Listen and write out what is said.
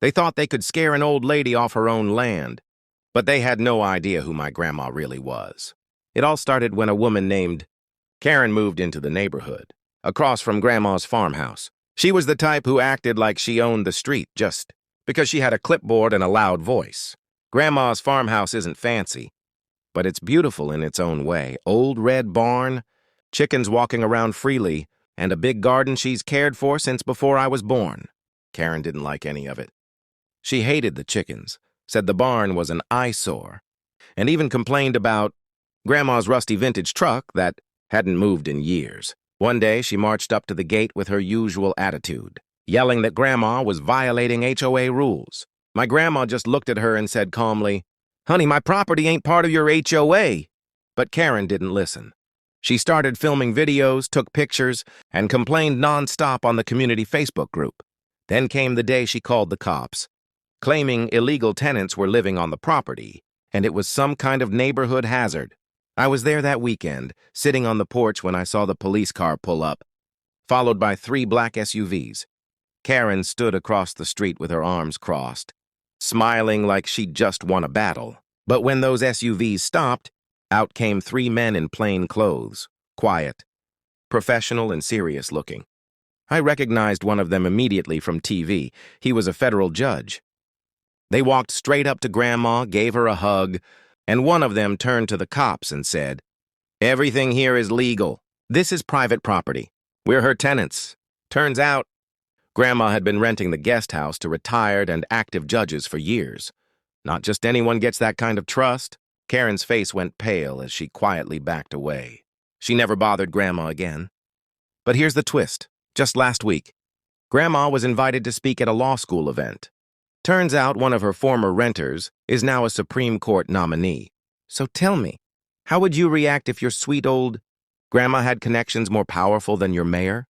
They thought they could scare an old lady off her own land, but they had no idea who my grandma really was. It all started when a woman named Karen moved into the neighborhood, across from Grandma's farmhouse. She was the type who acted like she owned the street just because she had a clipboard and a loud voice. Grandma's farmhouse isn't fancy, but it's beautiful in its own way. Old red barn, chickens walking around freely, and a big garden she's cared for since before I was born. Karen didn't like any of it. She hated the chickens, said the barn was an eyesore, and even complained about Grandma's rusty vintage truck that hadn't moved in years. One day, she marched up to the gate with her usual attitude, yelling that Grandma was violating HOA rules. My grandma just looked at her and said calmly, "Honey, my property ain't part of your HOA." But Karen didn't listen. She started filming videos, took pictures, and complained nonstop on the community Facebook group. Then came the day she called the cops, claiming illegal tenants were living on the property, and it was some kind of neighborhood hazard. I was there that weekend, sitting on the porch when I saw the police car pull up, followed by 3 black SUVs. Karen stood across the street with her arms crossed, smiling like she'd just won a battle. But when those SUVs stopped, out came 3 men in plain clothes, quiet, professional and serious looking. I recognized one of them immediately from TV. He was a federal judge. They walked straight up to Grandma, gave her a hug, and one of them turned to the cops and said, "Everything here is legal. This is private property. We're her tenants." Turns out, Grandma had been renting the guest house to retired and active judges for years. Not just anyone gets that kind of trust. Karen's face went pale as she quietly backed away. She never bothered Grandma again. But here's the twist. Just last week, Grandma was invited to speak at a law school event. Turns out one of her former renters is now a Supreme Court nominee. So tell me, how would you react if your sweet old grandma had connections more powerful than your mayor?